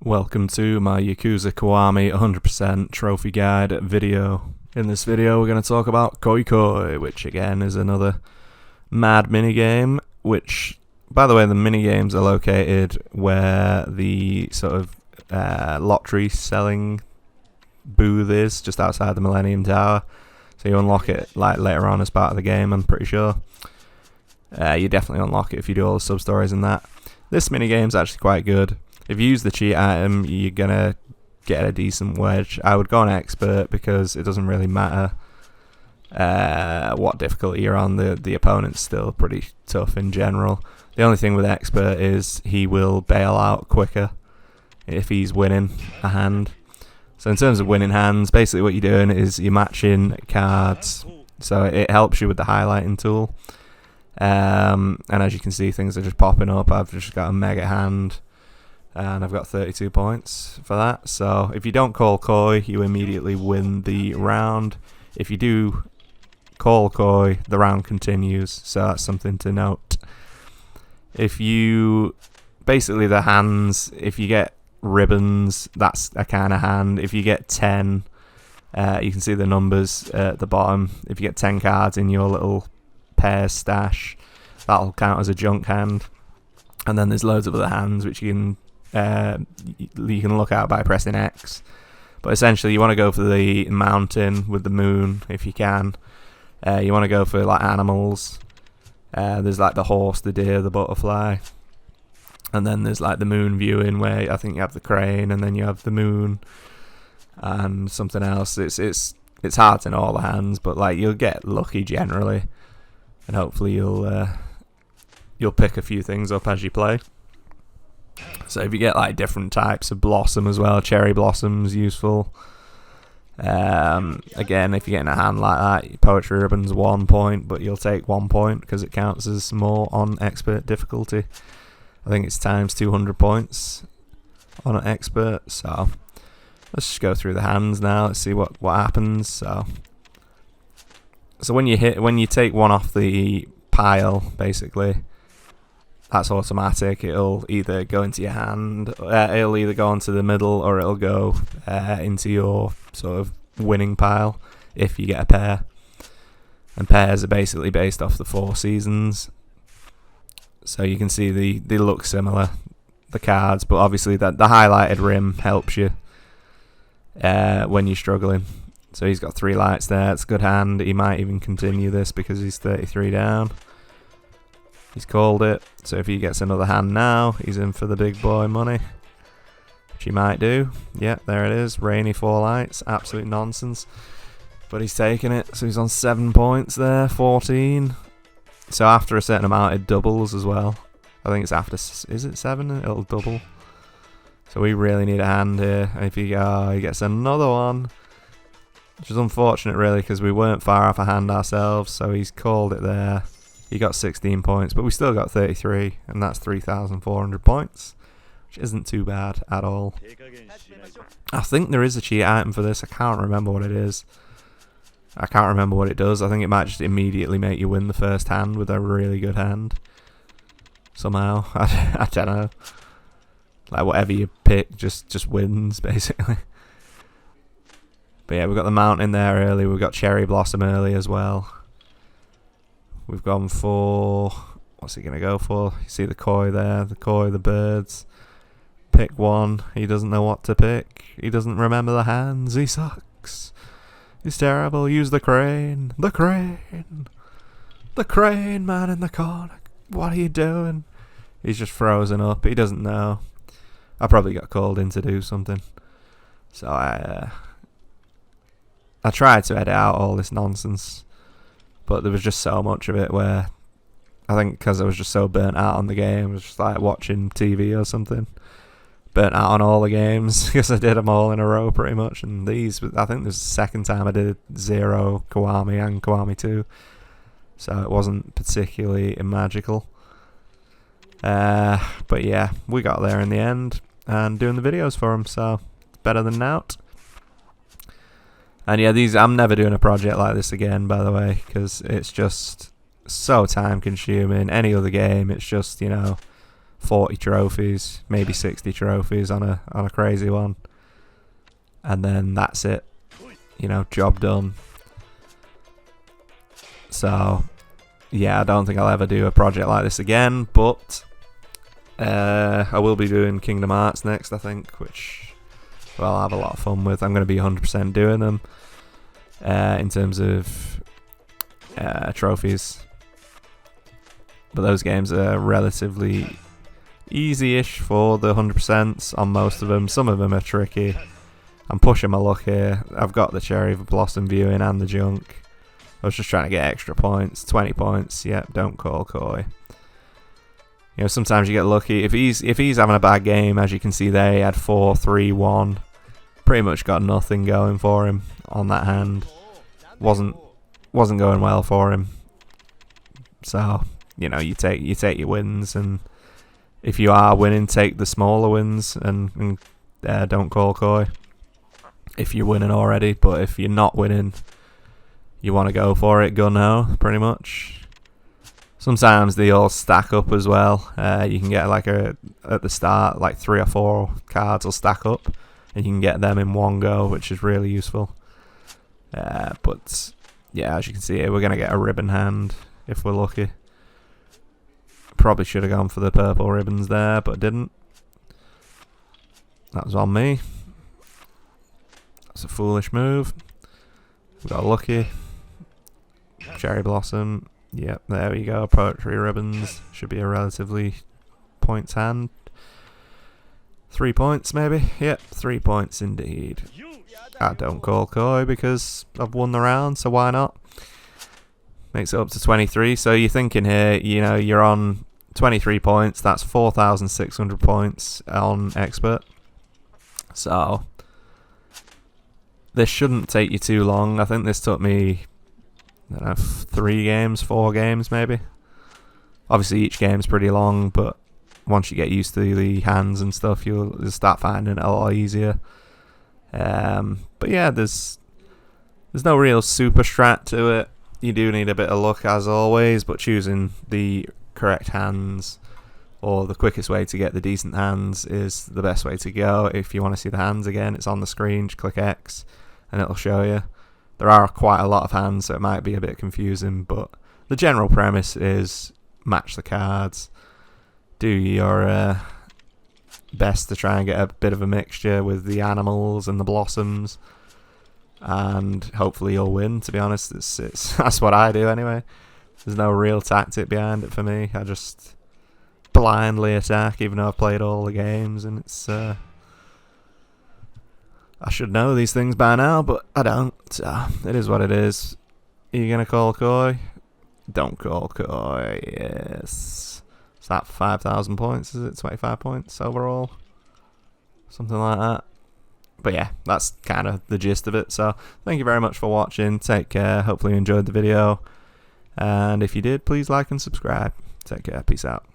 Welcome to my Yakuza Kiwami 100% trophy guide video. In this video we're going to talk about Koi Koi, which again is another mad minigame, which, by the way, the minigames are located where the sort of lottery selling booth is, just outside the Millennium Tower. So you unlock it like later on as part of the game, I'm pretty sure. You definitely unlock it if you do all the sub-stories and that. This minigame's actually quite good. If you use the cheat item, you're going to get a decent wedge. I would go on expert because it doesn't really matter what difficulty you're on. The opponent's still pretty tough in general. The only thing with expert is he will bail out quicker if he's winning a hand. So in terms of winning hands, basically what you're doing is you're matching cards. So it helps you with the highlighting tool. And as you can see, things are just popping up. I've just got a mega hand. And I've got 32 points for that. So if you don't call Koi, you immediately win the round. If you do call Koi, the round continues. So that's something to note. If you... Basically the hands, if you get ribbons, that's a kind of hand. If you get 10, you can see the numbers at the bottom. If you get 10 cards in your little pair stash, that'll count as a junk hand. And then there's loads of other hands which you can look at by pressing X. But essentially you want to go for the mountain with the moon if you can. You want to go for like animals. There's like the horse, the deer, the butterfly. And then there's like the moon viewing where I think you have the crane and then you have the moon and something else. It's hard to know all the hands, but like you'll get lucky generally. And hopefully you'll pick a few things up as you play. So if you get like different types of blossom as well, cherry blossom's useful. Again, if you're getting a hand like that, poetry ribbon's 1 point, but you'll take 1 point because it counts as more on expert difficulty. I think it's times 200 points on an expert. So let's just go through the hands now. Let's see what happens. So when you take one off the pile, basically, that's automatic. It'll either go into your hand, it'll either go onto the middle, or it'll go into your sort of winning pile if you get a pair. And pairs are basically based off the 4 seasons. So you can see they look similar, the cards, but obviously the highlighted rim helps you when you're struggling. So he's got 3 lights there. It's a good hand. He might even continue this because he's 33 down. He's called it. So if he gets another hand now, he's in for the big boy money, which he might do. Yeah, there it is. Rainy 4 lights. Absolute nonsense. But he's taking it. So he's on 7 points there. 14. So after a certain amount, it doubles as well. I think it's after... Is it 7? It'll double. So we really need a hand here. And if he gets another one... Which is unfortunate, really, because we weren't far off a hand ourselves. So he's called it there. He got 16 points, but we still got 33, and that's 3,400 points, which isn't too bad at all. I think there is a cheat item for this. I can't remember what it is. I can't remember what it does. I think it might just immediately make you win the first hand with a really good hand. Somehow. I don't know. Like, whatever you pick just wins, basically. But yeah, we've got the mountain there early. We've got cherry blossom early as well. We've gone for... What's he going to go for? You see the koi there. The koi, the birds. Pick one. He doesn't know what to pick. He doesn't remember the hands. He sucks. He's terrible. Use the crane. The crane. The crane man in the corner. What are you doing? He's just frozen up. He doesn't know. I probably got called in to do something. So I tried to edit out all this nonsense. But there was just so much of it where I think because I was just so burnt out on the game, I was just like watching TV or something. Burnt out on all the games because I did them all in a row pretty much. And these, I think this is the second time I did 0 Kiwami and Kiwami 2. So it wasn't particularly magical. But yeah, we got there in the end and doing the videos for them. So better than out. And yeah, I'm never doing a project like this again, by the way, because it's just so time consuming. Any other game, it's just, 40 trophies, maybe 60 trophies on a crazy one, and then that's it. You know, job done. So yeah, I don't think I'll ever do a project like this again, but I will be doing Kingdom Hearts next, I think, which, well, I'll have a lot of fun with. I'm going to be 100% doing them in terms of trophies. But those games are relatively easy-ish for the 100% on most of them. Some of them are tricky. I'm pushing my luck here. I've got the Cherry Blossom viewing and the junk. I was just trying to get extra points. 20 points. Yep, don't call coy. You know, sometimes you get lucky. If he's having a bad game, as you can see there, he had 4, 3, 1. Pretty much got nothing going for him on that hand. Wasn't going well for him. So, you know, you take your wins, and if you are winning, take the smaller wins and don't call coy if you're winning already. But if you're not winning, you want to go for it, gun ho, pretty much. Sometimes they all stack up as well. You can get like at the start, like 3 or 4 cards will stack up, and you can get them in one go, which is really useful. But yeah, as you can see here, we're gonna get a ribbon hand if we're lucky. Probably should have gone for the purple ribbons there, but didn't. That was on me. That's a foolish move. We got lucky. Cherry Blossom. Yep, there we go. Poetry ribbons. Should be a relatively points hand. 3 points maybe? Yep, 3 points indeed. I don't call coy because I've won the round, so why not? Makes it up to 23. So you're thinking here, you know, you're on 23 points. That's 4,600 points on expert. So this shouldn't take you too long. I think this took me, I don't know, 3 games, 4 games maybe. Obviously each game's pretty long, but once you get used to the hands and stuff, you'll start finding it a lot easier. But yeah, there's no real super strat to it. You do need a bit of luck as always, but choosing the correct hands or the quickest way to get the decent hands is the best way to go. If you want to see the hands again, it's on the screen. Just click X and it'll show you. There are quite a lot of hands, so it might be a bit confusing, but the general premise is match the cards. Do your best to try and get a bit of a mixture with the animals and the blossoms, and hopefully you'll win. To be honest, it's that's what I do anyway. There's no real tactic behind it for me. I just blindly attack, even though I've played all the games, and it's I should know these things by now, but I don't. So it is what it is. Are you gonna call coy? Don't call coy. Yes. Is that 5,000 points? Is it 25 points overall? Something like that. But yeah, that's kind of the gist of it. So thank you very much for watching. Take care. Hopefully you enjoyed the video. And if you did, please like and subscribe. Take care. Peace out.